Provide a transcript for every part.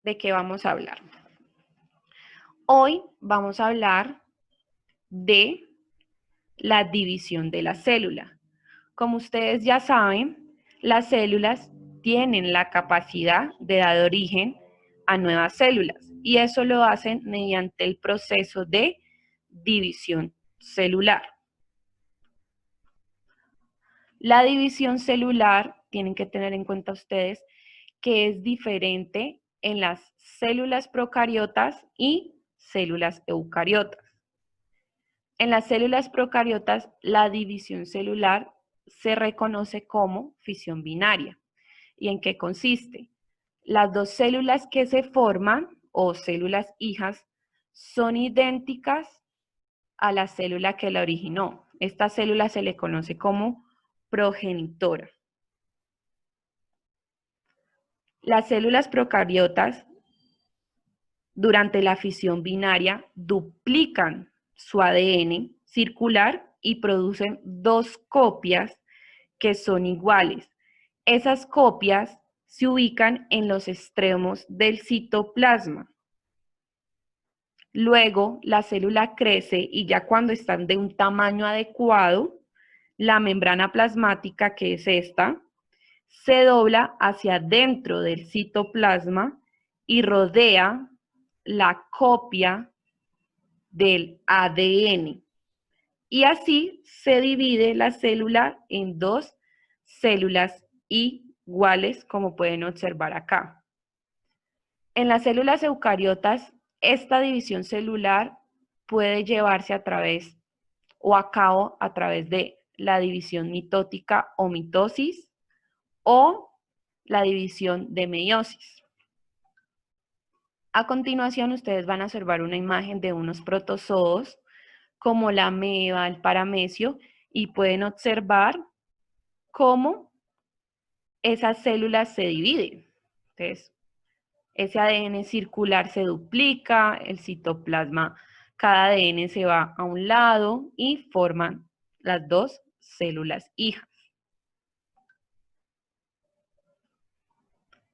¿de qué vamos a hablar? Hoy vamos a hablar de la división de la célula. Como ustedes ya saben, las células tienen la capacidad de dar origen a nuevas células y eso lo hacen mediante el proceso de división celular. La división celular, tienen que tener en cuenta ustedes que es diferente en las células procariotas y células eucariotas. En las células procariotas, la división celular se reconoce como fisión binaria. ¿Y en qué consiste? Las dos células que se forman, o células hijas, son idénticas a la célula que la originó. Esta célula se le conoce como progenitora. Las células procariotas, durante la fisión binaria, duplican su ADN circular y producen dos copias que son iguales. Esas copias se ubican en los extremos del citoplasma. Luego, la célula crece y ya cuando están de un tamaño adecuado, la membrana plasmática, que es esta, se dobla hacia dentro del citoplasma y rodea la copia del ADN. Y así se divide la célula en dos células iguales, como pueden observar acá. En las células eucariotas, esta división celular puede llevarse a través o a cabo a través de la división mitótica o mitosis o la división de meiosis. A continuación, ustedes van a observar una imagen de unos protozoos como la ameba, el paramecio, y pueden observar cómo esas células se dividen. Entonces, ese ADN circular se duplica, el citoplasma, cada ADN se va a un lado y forman las dos células hijas.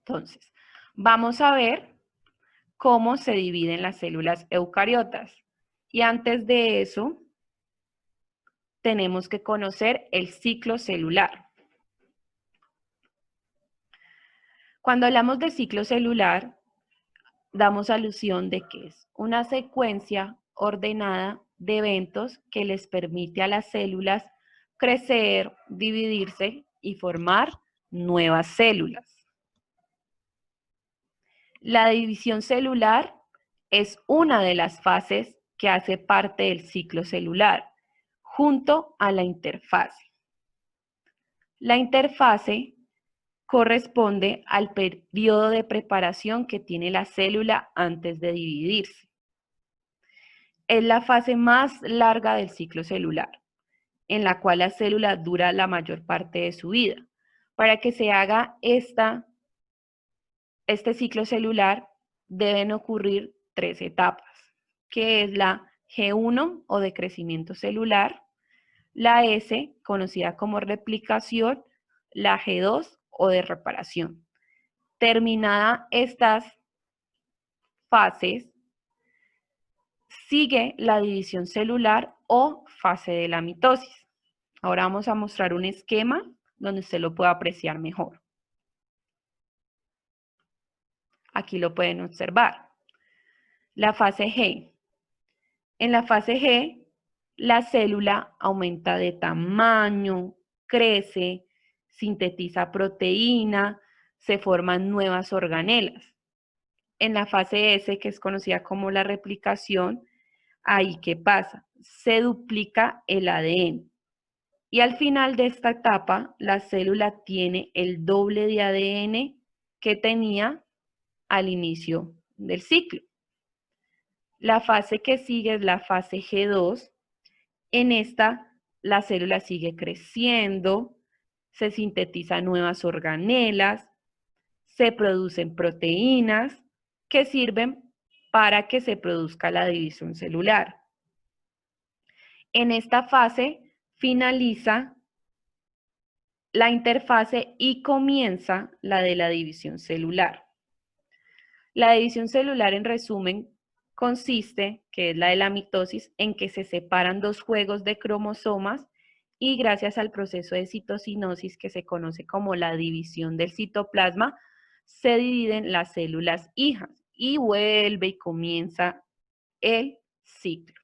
Entonces, vamos a ver cómo se dividen las células eucariotas. Y antes de eso, tenemos que conocer el ciclo celular. Cuando hablamos de ciclo celular, damos alusión de que es una secuencia ordenada de eventos que les permite a las células crecer, dividirse y formar nuevas células. La división celular es una de las fases que hace parte del ciclo celular, junto a la interfase. La interfase corresponde al periodo de preparación que tiene la célula antes de dividirse. Es la fase más larga del ciclo celular, en la cual la célula dura la mayor parte de su vida. Para que se haga este ciclo celular, deben ocurrir 3 etapas, que es la G1 o de crecimiento celular, la S, conocida como replicación, la G2 o de reparación. Terminada estas fases, sigue la división celular o fase de la mitosis. Ahora vamos a mostrar un esquema donde usted lo pueda apreciar mejor. Aquí lo pueden observar. La fase G. En la fase G, la célula aumenta de tamaño, crece, sintetiza proteína, se forman nuevas organelas. En la fase S, que es conocida como la replicación, ahí ¿qué pasa? Se duplica el ADN. Y al final de esta etapa, la célula tiene el doble de ADN que tenía al inicio del ciclo. La fase que sigue es la fase G2. En esta, la célula sigue creciendo, se sintetizan nuevas organelas, se producen proteínas que sirven para que se produzca la división celular. En esta fase finaliza la interfase y comienza la de la división celular. La división celular, en resumen, consiste, que es la de la mitosis, en que se separan dos juegos de cromosomas y gracias al proceso de citocinosis, que se conoce como la división del citoplasma, se dividen las células hijas y vuelve y comienza el ciclo.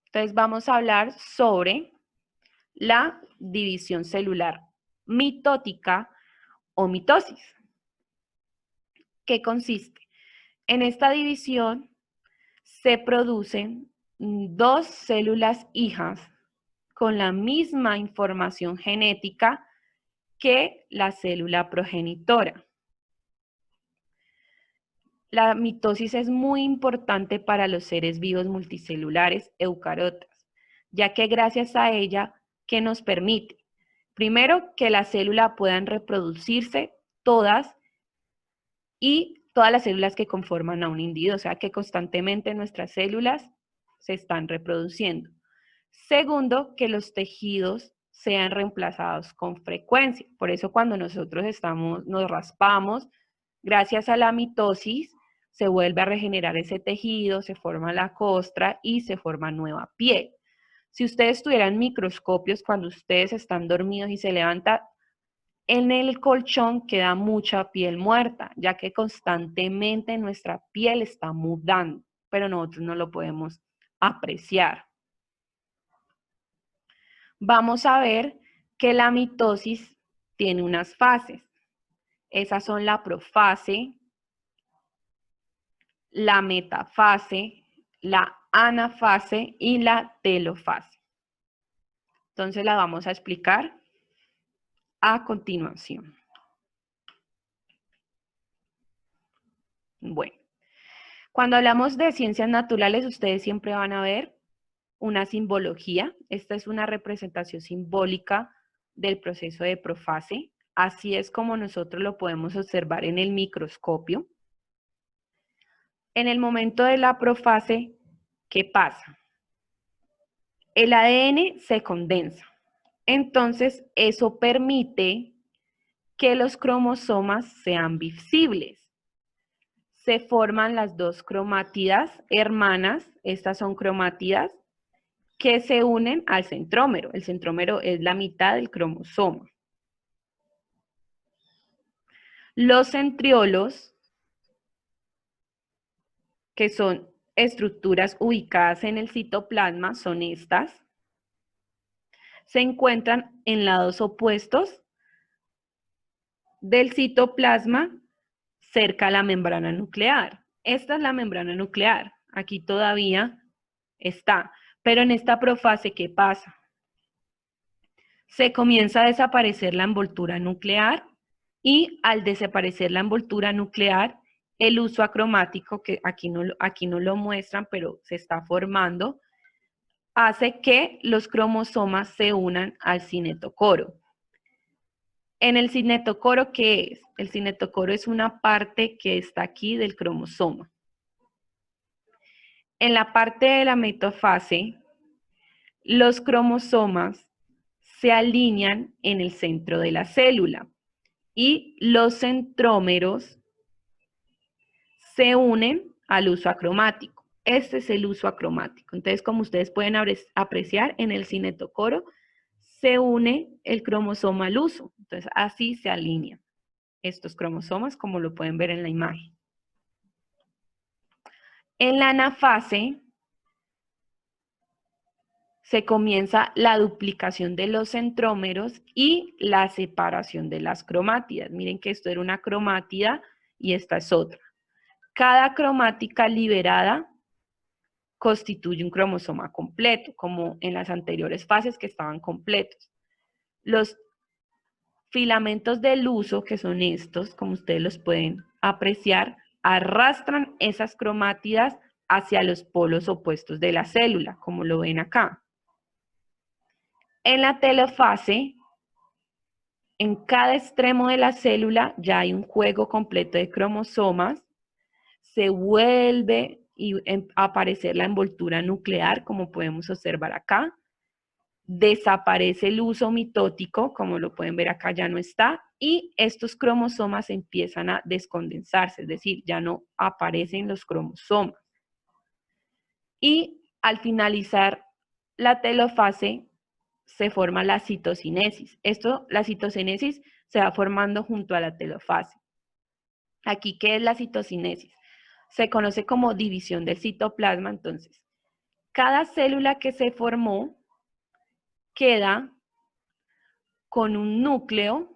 Entonces vamos a hablar sobre la división celular mitótica o mitosis. ¿Qué consiste? En esta división se producen dos células hijas con la misma información genética que la célula progenitora. La mitosis es muy importante para los seres vivos multicelulares eucariotas, ya que gracias a ella, ¿qué nos permite? Primero, que las células puedan reproducirse todas y todas las células que conforman a un individuo, o sea que constantemente nuestras células se están reproduciendo. Segundo, que los tejidos sean reemplazados con frecuencia. Por eso cuando nosotros nos raspamos, gracias a la mitosis, se vuelve a regenerar ese tejido, se forma la costra y se forma nueva piel. Si ustedes tuvieran microscopios cuando ustedes están dormidos y se levantan, en el colchón queda mucha piel muerta, ya que constantemente nuestra piel está mudando, pero nosotros no lo podemos apreciar. Vamos a ver que la mitosis tiene unas fases. Esas son la profase, la metafase, la anafase y la telofase. Entonces la vamos a explicar a continuación. Bueno, cuando hablamos de ciencias naturales, ustedes siempre van a ver una simbología. Esta es una representación simbólica del proceso de profase. Así es como nosotros lo podemos observar en el microscopio. En el momento de la profase, ¿qué pasa? El ADN se condensa. Entonces, eso permite que los cromosomas sean visibles. Se forman las dos cromátidas hermanas, estas son cromátidas, que se unen al centrómero. El centrómero es la mitad del cromosoma. Los centriolos, que son estructuras ubicadas en el citoplasma, son estas. Se encuentran en lados opuestos del citoplasma cerca a la membrana nuclear. Esta es la membrana nuclear. Aquí todavía está. Pero en esta profase, ¿qué pasa? Se comienza a desaparecer la envoltura nuclear y al desaparecer la envoltura nuclear, el uso acromático, que aquí no lo muestran, pero se está formando, hace que los cromosomas se unan al cinetocoro. En el cinetocoro, ¿qué es? El cinetocoro es una parte que está aquí del cromosoma. En la parte de la metafase, los cromosomas se alinean en el centro de la célula y los centrómeros se unen al uso acromático. Este es el uso acromático. Entonces, como ustedes pueden apreciar, en el cinetocoro se une el cromosoma al uso. Entonces, así se alinean estos cromosomas, como lo pueden ver en la imagen. En la anafase se comienza la duplicación de los centrómeros y la separación de las cromátidas. Miren que esto era una cromátida y esta es otra. Cada cromática liberada constituye un cromosoma completo, como en las anteriores fases que estaban completos. Los filamentos del uso, que son estos, como ustedes los pueden apreciar, arrastran esas cromátidas hacia los polos opuestos de la célula, como lo ven acá. En la telofase, en cada extremo de la célula ya hay un juego completo de cromosomas, se vuelve a aparecer la envoltura nuclear, como podemos observar acá, desaparece el uso mitótico, como lo pueden ver acá ya no está, y estos cromosomas empiezan a descondensarse, es decir, ya no aparecen los cromosomas. Y al finalizar la telofase se forma la citocinesis. La citocinesis se va formando junto a la telofase. Aquí, ¿qué es la citocinesis? Se conoce como división del citoplasma. Entonces, cada célula que se formó queda con un núcleo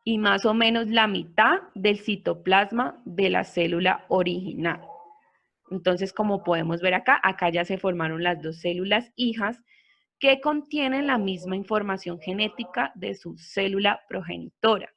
y más o menos la mitad del citoplasma de la célula original. Entonces, como podemos ver acá, acá ya se formaron las dos células hijas que contienen la misma información genética de su célula progenitora.